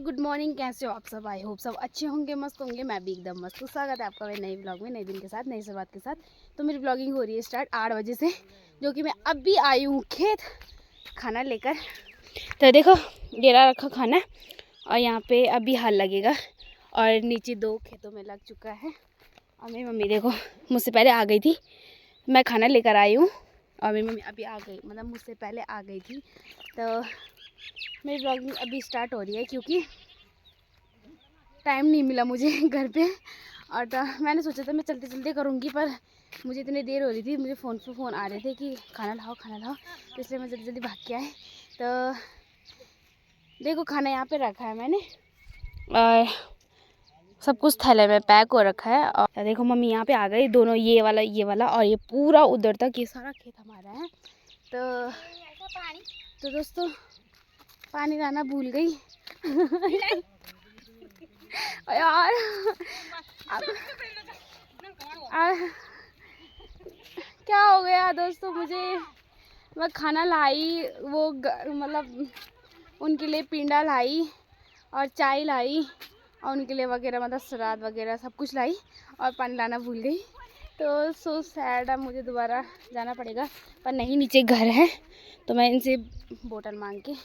Good morning, कैसे हो आप सब। आई होप सब अच्छे होंगे, मस्त होंगे। मैं भी एकदम मस्त हूँ। स्वागत है आपका मेरे नई ब्लॉग में, नए दिन के साथ, नई शुरुआत के साथ। तो मेरी ब्लॉगिंग हो रही है स्टार्ट 8 बजे से, जो कि मैं अभी आई हूँ खेत खाना लेकर। तो देखो डेरा रखा खाना, और यहाँ पे अभी हल लगेगा, और नीचे 2 खेतों में लग चुका है। और मेरी मम्मी देखो मुझसे पहले आ गई थी, मैं खाना लेकर आई हूँ और मेरी मम्मी अभी आ गई, मतलब मुझसे पहले आ गई थी। तो मेरी ब्लॉगिंग अभी स्टार्ट हो रही है क्योंकि टाइम नहीं मिला मुझे घर पे। और तो मैंने सोचा था मैं चलते चलते करूँगी, पर मुझे इतनी देर हो रही थी, मुझे फ़ोन पे फ़ोन आ रहे थे कि खाना लाओ खाना लाओ, तो इसलिए मैं जल्दी जल्दी भाग के आए। तो देखो खाना यहाँ पे रखा है मैंने, और सब कुछ थैले में पैक हो रखा है। और देखो मम्मी यहाँ पे आ गई, दोनों ये वाला और ये पूरा उधर तक, ये सारा खेत हमारा है। तो दोस्तों पानी लाना भूल गई यार अब क्या हो गया दोस्तों, मैं खाना लाई, वो मतलब उनके लिए पिंडा लाई और चाय लाई, और उनके लिए वगैरह मतलब सलाद वगैरह सब कुछ लाई, और पानी लाना भूल गई। तो सो सैड, अब मुझे दोबारा जाना पड़ेगा, पर नहीं, नीचे घर है तो मैं इनसे बोतल मांग के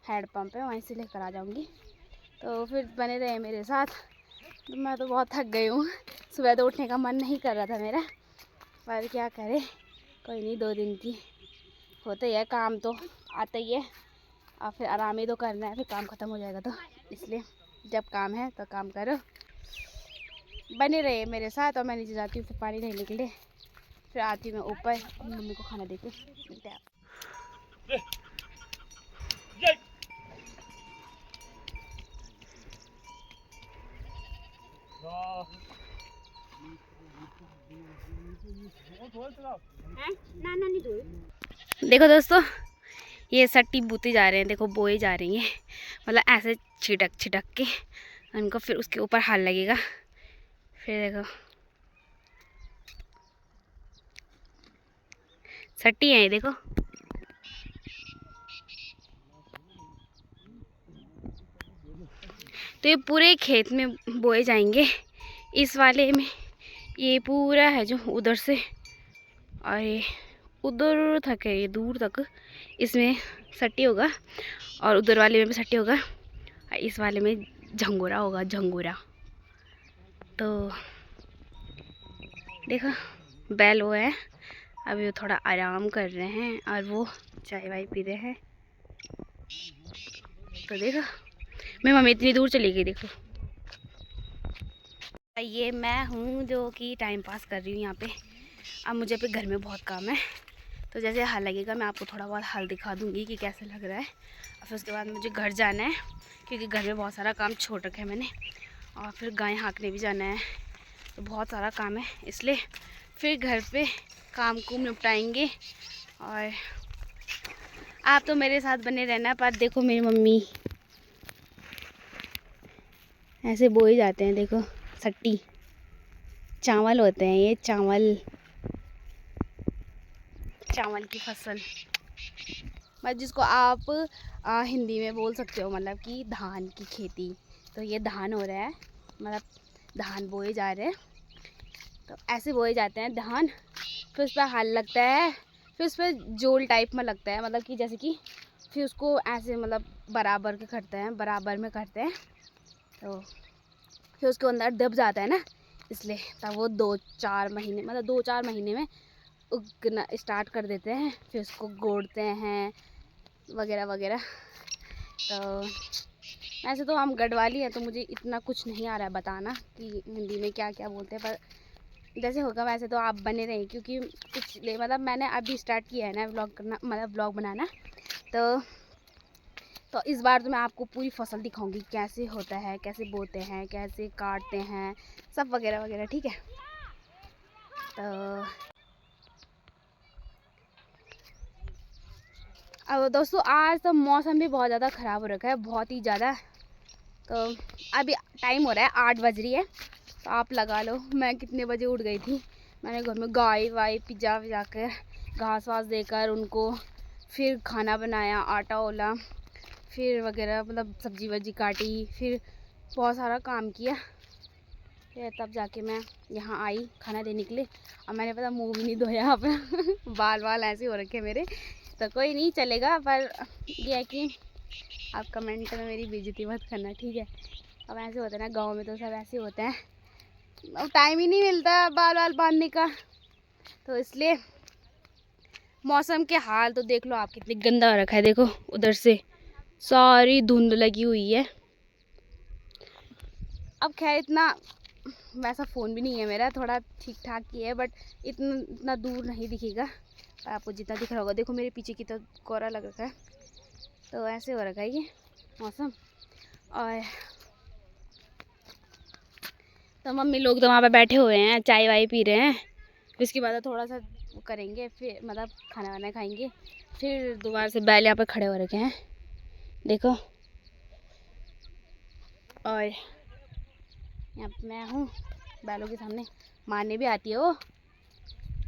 हैंड पंप है वहीं से लेकर आ जाऊंगी। तो फिर बने रहे मेरे साथ। तो मैं तो बहुत थक गई हूँ, सुबह तो उठने का मन नहीं कर रहा था मेरा, पर क्या करे, कोई नहीं, 2 दिन की होता ही है, काम तो आता ही है, और फिर आराम ही तो करना है, फिर काम ख़त्म हो जाएगा। तो इसलिए जब काम है तो काम करो, बने रहे मेरे साथ। और मैं नीचे जाती हूँ फिर पानी लेने के लिए, फिर आती हूँ मैं ऊपर मम्मी को खाना देके। मिलते हैं। देखो दोस्तों, ये सट्टी बूती जा रहे हैं, देखो बोए जा रही हैं, मतलब ऐसे छिटक छिटक के उनको, फिर उसके ऊपर हल लगेगा। फिर देखो सट्टी है ये, देखो तो ये पूरे खेत में बोए जाएंगे। इस वाले में ये पूरा है जो उधर से, और ये उधर तक है, ये दूर तक इसमें सट्टी होगा, और उधर वाले में भी सट्टी होगा, और इस वाले में झंगोरा होगा, झंगोरा। तो देखो बैल वो है, अभी वो थोड़ा आराम कर रहे हैं, और वो चाय वाय पी रहे हैं। तो देखो मेरी मम्मी इतनी दूर चली गई, देखो ये मैं हूँ जो कि टाइम पास कर रही हूँ यहाँ पे। अब मुझे पे घर में बहुत काम है, तो जैसे हल लगेगा मैं आपको थोड़ा बहुत हल दिखा दूँगी कि कैसे लग रहा है, और फिर उसके बाद मुझे घर जाना है, क्योंकि घर में बहुत सारा काम छोड़ रखा है मैंने, और फिर गाय हाँकने भी जाना है, तो बहुत सारा काम है, इसलिए फिर घर पे काम को निपटाएंगे। और आप तो मेरे साथ बने रहना। पर देखो मेरी मम्मी ऐसे बोए जाते हैं, देखो सट्टी चावल होते हैं, ये चावल की फसल, मतलब जिसको आप हिंदी में बोल सकते हो, मतलब कि धान की खेती। तो ये धान हो रहा है, मतलब धान बोए जा रहे हैं, तो ऐसे बोए जाते हैं धान। फिर उस पर हल लगता है, फिर उस पर जोल टाइप में लगता है, मतलब कि जैसे कि फिर उसको ऐसे मतलब बराबर में करते हैं, तो फिर उसके अंदर दब जाता है ना, इसलिए तब वो 2-4 महीने, मतलब 2-4 महीने में उगना स्टार्ट कर देते हैं, फिर उसको गोड़ते हैं वगैरह वगैरह। तो वैसे तो हम गढ़वाली हैं, तो मुझे इतना कुछ नहीं आ रहा है बताना कि हिंदी में क्या क्या बोलते हैं, पर जैसे होगा वैसे तो आप बने रहें, क्योंकि पिछले मतलब मैंने अभी स्टार्ट किया है ना व्लॉग करना, मतलब व्लॉग बनाना। तो इस बार तो मैं आपको पूरी फसल दिखाऊंगी, कैसे होता है, कैसे बोते हैं, कैसे काटते हैं, सब वगैरह वगैरह, ठीक है। तो अब दोस्तों आज तो मौसम भी बहुत ज़्यादा ख़राब हो रखा है, बहुत ही ज़्यादा। तो अभी टाइम हो रहा है 8 बज रही है, तो आप लगा लो मैं कितने बजे उठ गई थी। मैंने घर में गाय वाय पिजा विजा कर, घास वास देकर उनको, फिर खाना बनाया, आटा ओला, फिर वगैरह मतलब सब्जी वब्जी काटी, फिर बहुत सारा काम किया, फिर तब जाके मैं यहाँ आई खाना देने के लिए। और मैंने पता मुंह भी नहीं धोया यहाँ पे बाल बाल ऐसे हो रखे मेरे, तो कोई नहीं चलेगा। पर ये है कि आप कमेंट में मेरी बेइज्जती मत करना, ठीक है। अब ऐसे होता है ना, गांव में तो सब ऐसे होते हैं, अब टाइम ही नहीं मिलता बाल बाल बांधने का, तो इसलिए। मौसम के हाल तो देख लो आप, कितनी गंदा रखा है, देखो उधर से सारी धुंध लगी हुई है। अब खैर इतना वैसा फ़ोन भी नहीं है मेरा, थोड़ा ठीक ठाक ही है, बट इतना दूर नहीं दिखेगा, पर आपको जितना दिख रहा होगा। देखो मेरे पीछे की तो कोहरा लग रखा है, तो ऐसे हो रखा है ये मौसम। और तो मम्मी लोग तो वहाँ पे बैठे हुए हैं, चाय वाय पी रहे हैं। फिर उसके बाद थोड़ा सा वो करेंगे, फिर मतलब खाना वाना खाएंगे, फिर दोबारा से बैल यहाँ पे खड़े हो रखे हैं, देखो। और यहाँ पे मैं हूँ बैलों के सामने, मारने भी आती है वो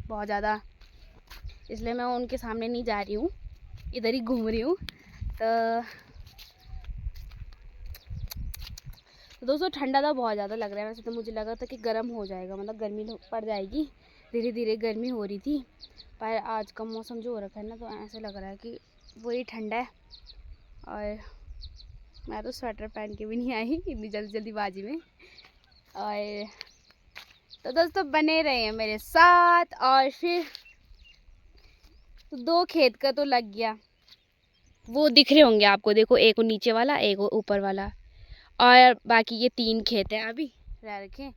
बहुत ज़्यादा, इसलिए मैं उनके सामने नहीं जा रही हूँ, इधर ही घूम रही हूँ। तो दोस्तों ठंडा तो बहुत ज़्यादा लग रहा है, वैसे तो मुझे लगा था कि गर्म हो जाएगा, मतलब गर्मी पड़ जाएगी, धीरे धीरे गर्मी हो रही थी। पर आज का मौसम जो हो रखा है ना, तो ऐसे लग रहा है कि वही ठंडा है। और मैं तो स्वेटर पहन के भी नहीं आई इतनी जल्दीबाजी में। और तो दोस्तों बने रहे हैं मेरे साथ। और फिर तो 2 खेत का तो लग गया, वो दिख रहे होंगे आपको, देखो एक वो नीचे वाला, एक वो ऊपर वाला, और बाकी ये 3 खेत हैं अभी रह रखे,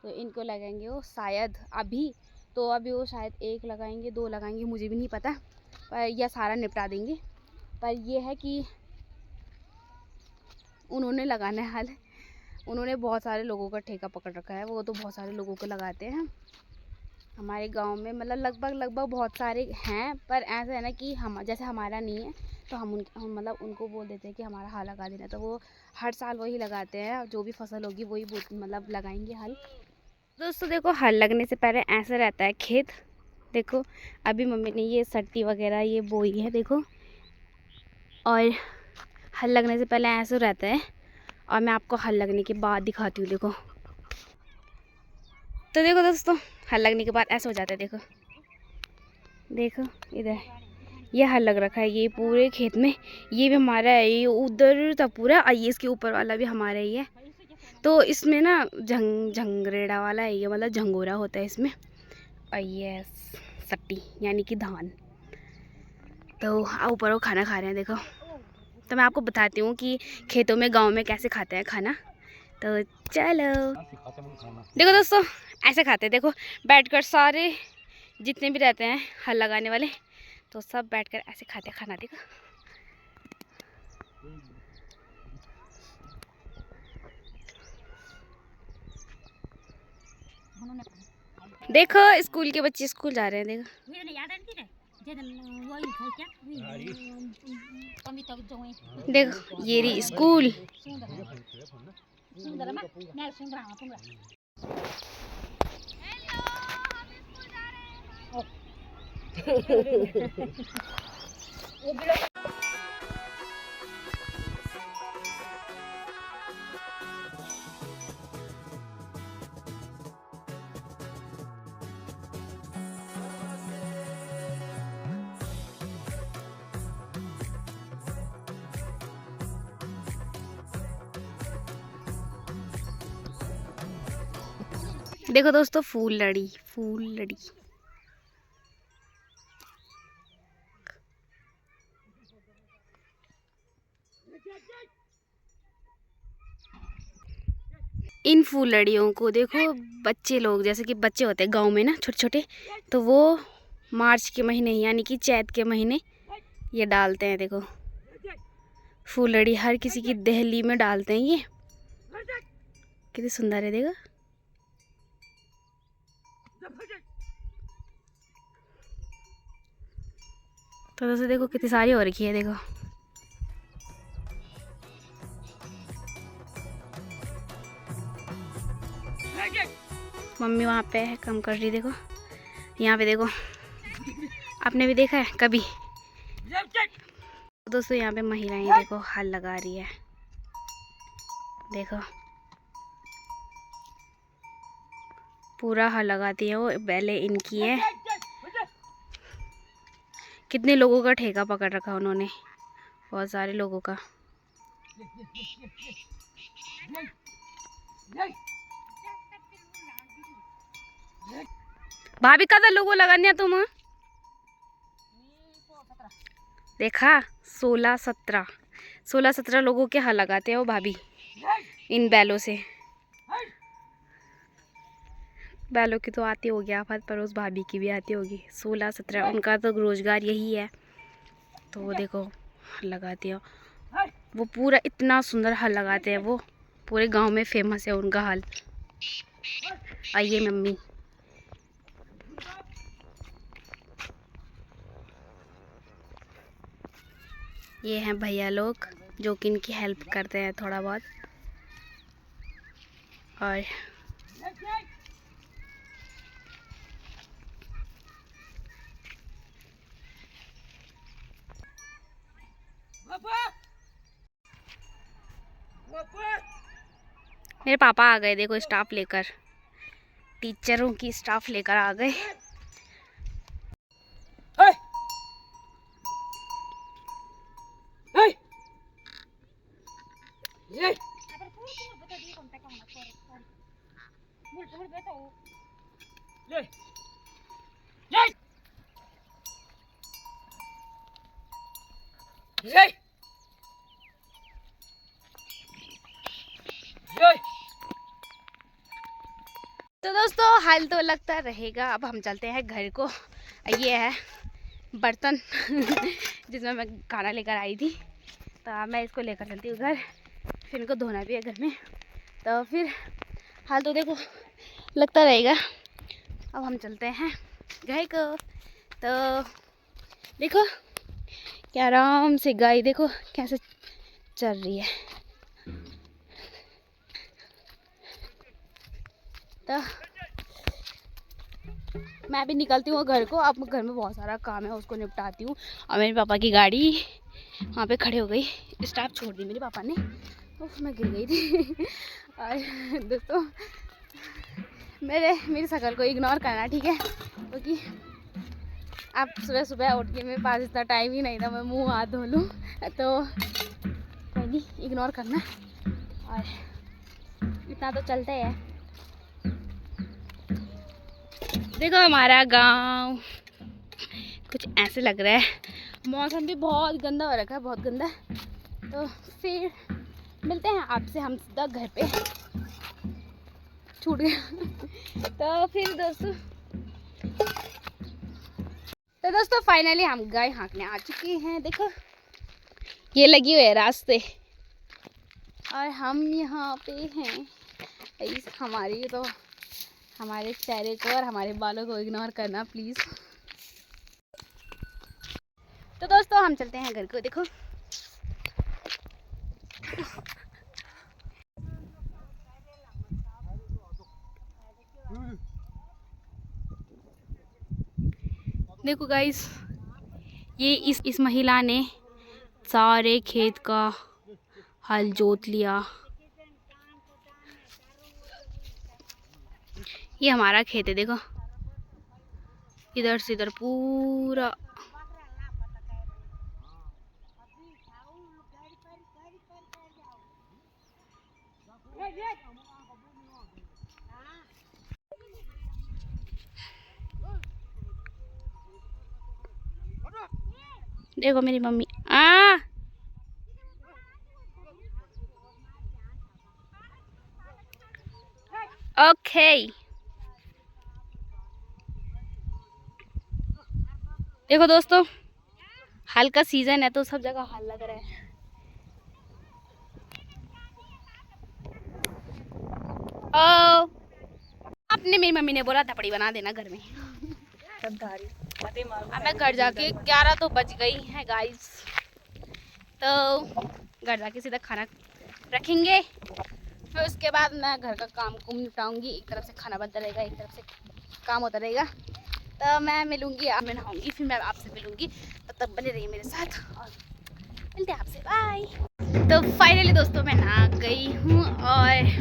तो इनको लगाएंगे वो शायद अभी। तो अभी वो शायद 1 लगाएंगे, 2 लगाएंगे, मुझे भी नहीं पता, पर यह सारा निपटा देंगे। पर ये है कि उन्होंने लगाना है हाल, उन्होंने बहुत सारे लोगों का ठेका पकड़ रखा है, वो तो बहुत सारे लोगों को लगाते हैं हमारे गांव में, मतलब लगभग बहुत सारे हैं। पर ऐसा है ना कि हम जैसे हमारा नहीं है, तो हम मतलब उनको बोल देते हैं कि हमारा हल लगा देना, तो वो हर साल वही लगाते हैं, जो भी फसल होगी वही मतलब लगाएंगे हल। दोस्तों देखो हल लगने से पहले ऐसा रहता है खेत, देखो अभी मम्मी ने ये सट्टी वगैरह ये बोई है, देखो। और हल लगने से पहले ऐसा रहता है, और मैं आपको हल लगने के बाद दिखाती हूँ, देखो। तो देखो दोस्तों हल लगने के बाद ऐसा हो जाता है, देखो देखो इधर ये हल लग रखा है, ये पूरे खेत में, ये भी हमारा है, ये उधर तक पूरा, ये इसके ऊपर वाला भी हमारा ही है। तो इसमें ना झंगरेड़ा वाला है ये, मतलब झंगोरा होता है इसमें, और ये सट्टी यानी कि धान। तो ऊपर वो खाना खा रहे हैं, देखो। तो मैं आपको बताती हूँ कि खेतों में गांव में कैसे खाते हैं खाना, तो चलो। देखो दोस्तों ऐसे खाते हैं, देखो बैठकर सारे जितने भी रहते हैं हल लगाने वाले, तो सब बैठकर ऐसे खाते हैं खाना, देखो। देखो स्कूल के बच्चे स्कूल जा रहे हैं, देखो। देखो ये रही स्कूल। देखो दोस्तों फूल लड़ी इन फूल लड़ियों को देखो बच्चे लोग, जैसे कि बच्चे होते हैं गांव में ना छोटे छोटे, तो वो मार्च के महीने यानी कि चैत के महीने ये डालते हैं, देखो फूल लड़ी हर किसी की दहली में डालते हैं, ये कितनी सुंदर है, देखो। तो दोस्तों देखो कितनी सारी हो रखी है, देखो। मम्मी वहाँ पे है काम कर रही, देखो। यहाँ पे देखो, आपने भी देखा है कभी? दोस्तों यहाँ पे महिलाएं देखो हल लगा रही है, देखो पूरा हल लगाती है वो, पहले इनकी है। कितने लोगों का ठेका पकड़ रखा उन्होंने, बहुत सारे लोगों का। भाभी का लोगो लगाने तुम देखा, 16-17 लोगों के हल लगाते हैं वो भाभी इन बैलों से। बैलों की तो आती होगी आफत, पर उस भाभी की भी आती होगी। 16-17 उनका तो रोजगार यही है। तो वो देखो हल लगाती है वो, पूरा इतना सुंदर हल लगाते हैं वो, पूरे गांव में फेमस है उनका हल। आइए मम्मी, ये हैं भैया लोग जो कि इनकी हेल्प करते हैं थोड़ा बहुत। और मेरे पापा आ गए देखो, स्टाफ लेकर, टीचरों की स्टाफ लेकर आ गए। तो दोस्तों हाल तो लगता रहेगा। अब हम चलते हैं घर को। ये है बर्तन जिसमें मैं खाना लेकर आई थी, तो मैं इसको लेकर चलती हूँ घर, फिर इनको धोना भी है घर में। तो फिर हाल तो देखो लगता रहेगा। अब हम चलते हैं गाय को। तो देखो क्या आराम से गाय देखो कैसे चल रही है। तो मैं भी निकलती हूँ घर को। अब घर में बहुत सारा काम है, उसको निपटाती हूँ। और मेरे पापा की गाड़ी वहाँ पे खड़ी हो गई, स्टाफ छोड़ दी मेरे पापा ने, तो मैं गिर गई थी। और दोस्तों मेरी शक्ल को इग्नोर करना, ठीक है, क्योंकि अब सुबह सुबह उठ के मेरे पास इतना टाइम ही नहीं था मैं मुंह हाथ धो लूँ, तो कोई नहीं, इग्नोर करना। और इतना तो चलता है। देखो हमारा गांव कुछ ऐसे लग रहा है। मौसम भी बहुत गंदा हो रखा है, बहुत गंदा। तो फिर मिलते हैं आपसे हम सीधा घर पे। छूट गया। तो दोस्तों फाइनली हम गाय हाँकने आ चुके हैं। देखो ये लगी हुई है रास्ते, और हम यहाँ पे हैं। हमारे चेहरे को और हमारे बालों को इग्नोर करना प्लीज़। तो दोस्तों हम चलते हैं घर को। देखो देखो गाइस, ये इस महिला ने सारे खेत का हल जोत लिया। ये हमारा खेत है, देखो इधर से इधर पूरा। देखो मेरी मम्मी ओके। देखो दोस्तों हल का सीजन है तो सब जगह हल लग रहा है। आपने, मेरी मम्मी ने बोला धपड़ी बना देना घर में। अब मैं घर जाके 11 तो बज गई है गाइस, तो घर जाके सीधा खाना रखेंगे, फिर उसके बाद मैं घर का काम को निपटाऊंगी। एक तरफ से खाना बनता रहेगा, एक तरफ से काम होता रहेगा। तो मैं मिलूंगी, मैं नहाऊंगी, फिर मैं आपसे मिलूंगी। तब तक बने रहिए मेरे साथ और मिलते हैं आपसे, बाय। तो फाइनली दोस्तों मैं नहा गई हूँ और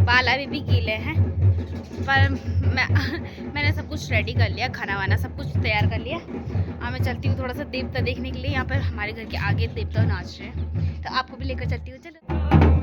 बाल अभी भी गीले हैं, पर मैंने सब कुछ रेडी कर लिया, खाना वाना सब कुछ तैयार कर लिया। अब मैं चलती हूँ थोड़ा सा देवता देखने के लिए। यहाँ पर हमारे घर के आगे देवता नाच रहे हैं, तो आपको भी लेकर चलती हूँ, चलो।